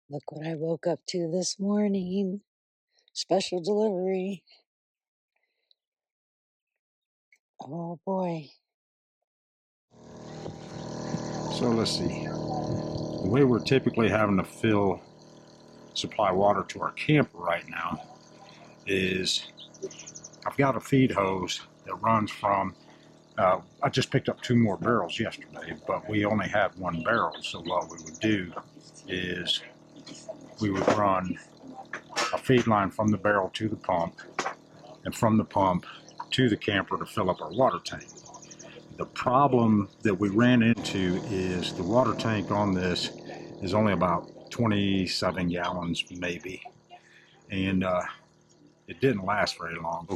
Look what I woke up to this morning. Special delivery. Oh boy. So let's see. The way we're typically having to supply water to our camper right now is I've got a feed hose that runs from, I just picked up 2 more barrels yesterday, but we only have 1 barrel. So what we would do is we would run a feed line from the barrel to the pump and from the pump to the camper to fill up our water tank. The problem that we ran into is the water tank on this is only about 27 gallons maybe, and it didn't last very long.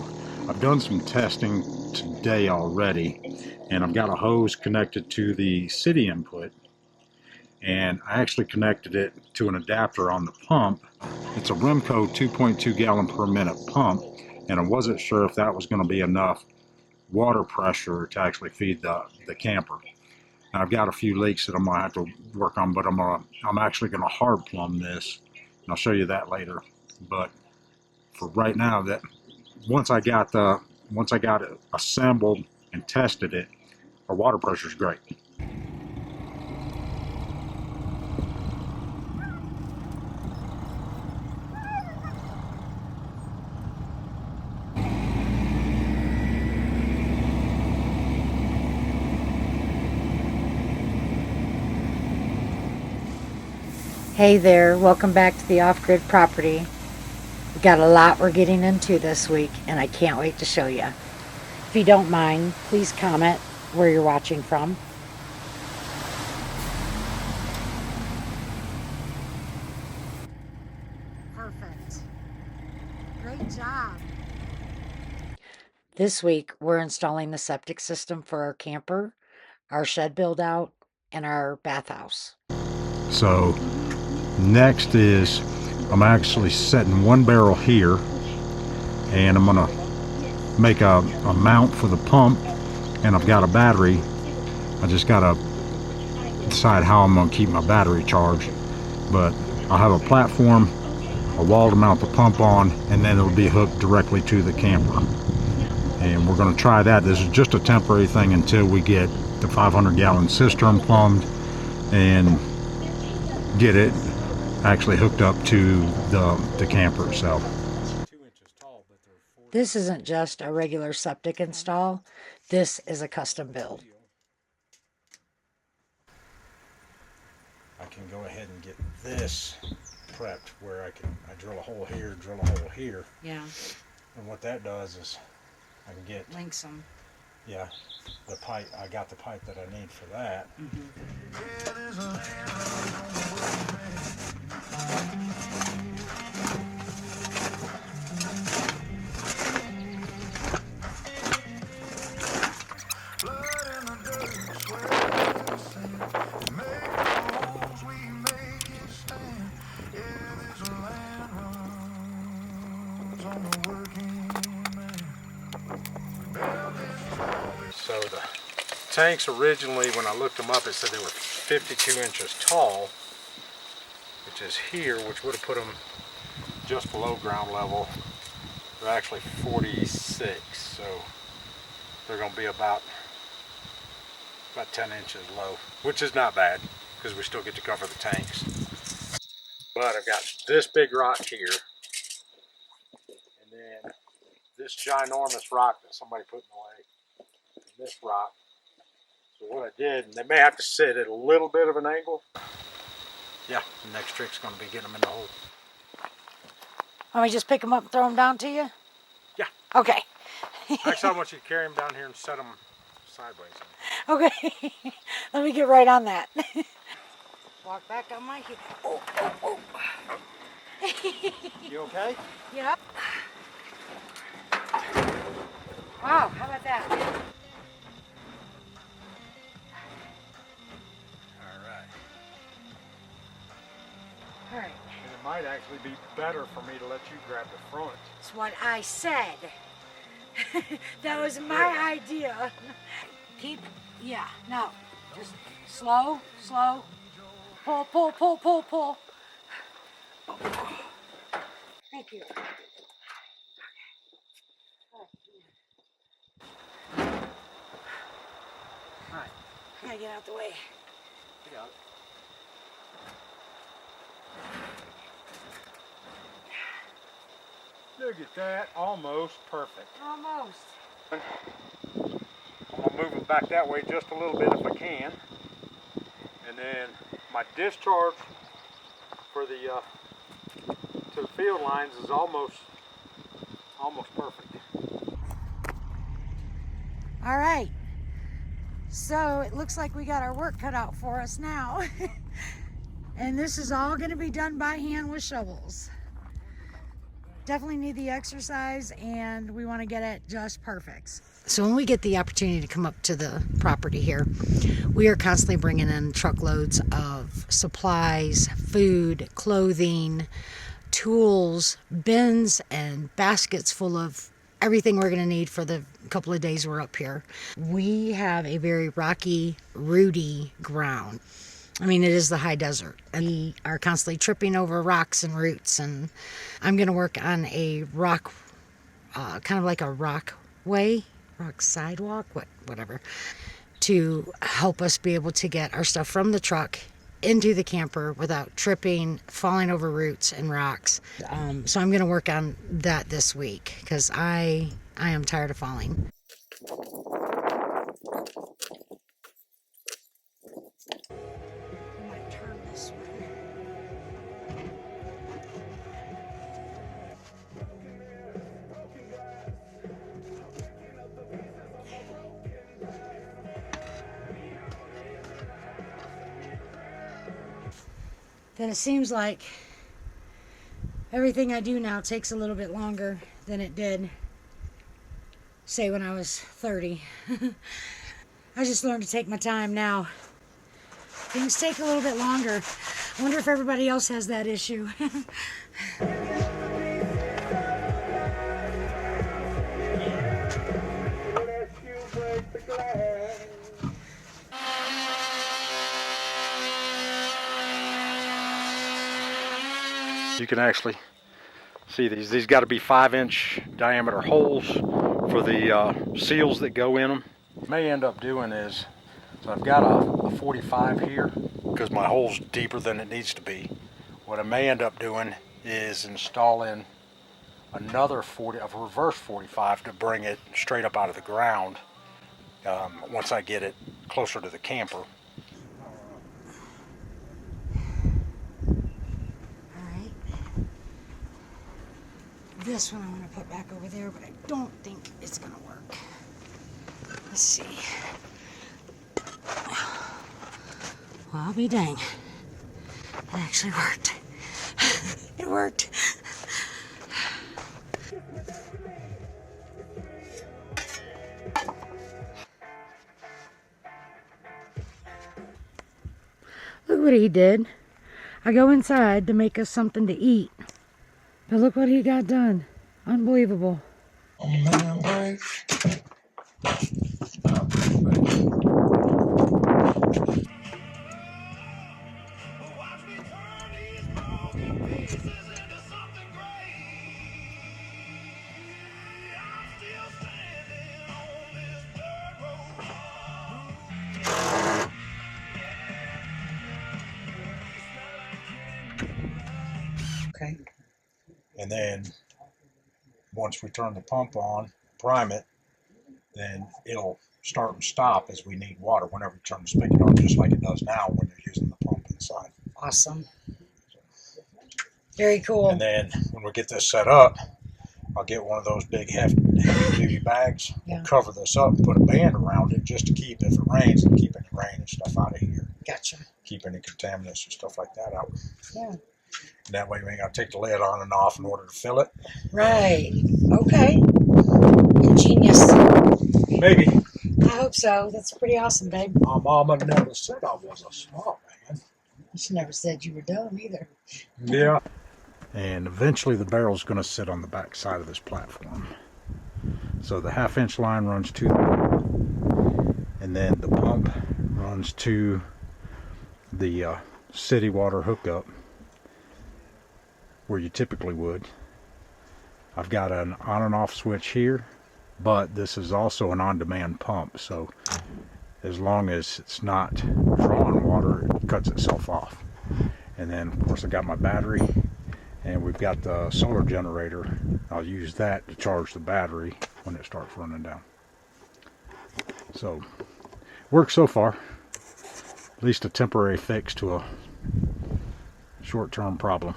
I've done some testing today already, and I've got a hose connected to the city input, and I actually connected it to an adapter on the pump. It's a Remco 2.2 gallon per minute pump, and I wasn't sure if that was going to be enough water pressure to actually feed the camper. Now, I've got a few leaks that I'm gonna have to work on, but I'm actually gonna hard plumb this, and I'll show you that later. But for right now, that once I got it assembled and tested it, our water pressure is great. Hey there, welcome back to the Off-Grid Property. We got a lot we're getting into this week, and I can't wait to show you. If you don't mind, please comment where you're watching from. Perfect. Great job. This week, we're installing the septic system for our camper, our shed build out, and our bathhouse. So next is I'm actually setting 1 barrel here, and I'm gonna make a mount for the pump, and I've got a battery. I just gotta decide how I'm gonna keep my battery charged, but I'll have a platform, a wall to mount the pump on, and then it'll be hooked directly to the camper. And we're going to try that. This is just a temporary thing until we get the 500-gallon cistern plumbed and get it actually hooked up to the camper. So This isn't just a regular septic install. This is a custom build. I can go ahead and get this prepped where I drill a hole here, drill a hole here. Yeah. And what that does is I can get, Links them. yeah, the pipe. I got the pipe that I need for that. So the tanks originally, when I looked them up, it said they were 52 inches tall, which is here, which would have put them just below ground level. They're actually 46, so they're going to be about 10 inches low, which is not bad because we still get to cover the tanks. But I've got this big rock here, and then this ginormous rock that somebody put in the way, and this rock. So what I did, and they may have to sit at a little bit of an angle. Yeah, the next trick's going to be getting them in the hole. Want me to just pick them up and throw them down to you? Yeah. Okay. Actually, I want you to carry them down here and set them sideways. Okay. Let me get right on that. Walk back on my heel. Oh, oh, oh. You okay? Yep. Wow, how about that? All right. And it might actually be better for me to let you grab the front. That's what I said. That was my idea. Just slow. Pull. you. Hi. I gotta get out the way. I got it. Look at that, almost perfect. Almost. I'm gonna move it back that way just a little bit if I can. And then my discharge for the to the field lines is almost perfect. All right. So it looks like we got our work cut out for us now. And this is all gonna be done by hand with shovels. Definitely need the exercise, and we want to get it just perfect. So when we get the opportunity to come up to the property here, we are constantly bringing in truckloads of supplies, food, clothing, tools, bins, and baskets full of everything we're going to need for the couple of days we're up here. We have a very rocky, rooty ground. I mean, it is the high desert, and we are constantly tripping over rocks and roots. And I'm going to work on a rock, kind of like a rock way, rock sidewalk, whatever, to help us be able to get our stuff from the truck into the camper without tripping, falling over roots and rocks. So I'm going to work on that this week because I am tired of falling. Then it seems like everything I do now takes a little bit longer than it did, say, when I was 30. I just learned to take my time now. Things take a little bit longer. I wonder if everybody else has that issue. You can actually see these got to be 5-inch diameter holes for the seals that go in them. What I may end up doing is, so I've got a 45 here because my hole's deeper than it needs to be. What I may end up doing is installing another a reverse 45 to bring it straight up out of the ground once I get it closer to the camper. This one I want to put back over there, but I don't think it's going to work. Let's see. Well, I'll be dang. It actually worked. It worked. Look what he did. I go inside to make us something to eat. But look what he got done. Unbelievable. Oh, man, okay. And then once we turn the pump on, prime it, then it'll start and stop as we need water whenever you turn the spigot on, just like it does now when you're using the pump inside. Awesome. Very cool. And then when we get this set up, I'll get one of those big heavy-duty bags. Yeah. We'll cover this up and put a band around it just to keep, if it rains, and keep any rain and stuff out of here. Gotcha. Keep any contaminants and stuff like that out. Yeah. And that way we ain't got to take the lid on and off in order to fill it. Right. Okay. Genius. Maybe. I hope so. That's pretty awesome, babe. My mama never said I was a smart man. She never said you were dumb either. Yeah. And eventually the barrel's going to sit on the back side of this platform. So the 1/2-inch line runs to the pump, and then the pump runs to the city water hookup where you typically would. I've got an on and off switch here, but this is also an on-demand pump, so as long as it's not drawing water, it cuts itself off. And then of course I got my battery, and we've got the solar generator. I'll use that to charge the battery when it starts running down. So works so far, at least a temporary fix to a short-term problem.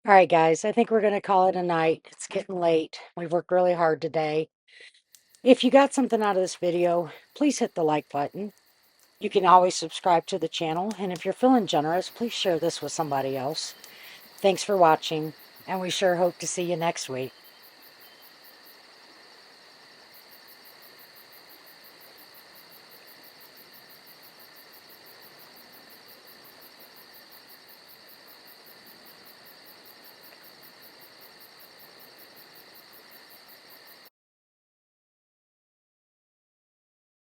All right, guys, I think we're going to call it a night. It's getting late. We've worked really hard today. If you got something out of this video, please hit the like button. You can always subscribe to the channel, and if you're feeling generous, please share this with somebody else. Thanks for watching, and we sure hope to see you next week.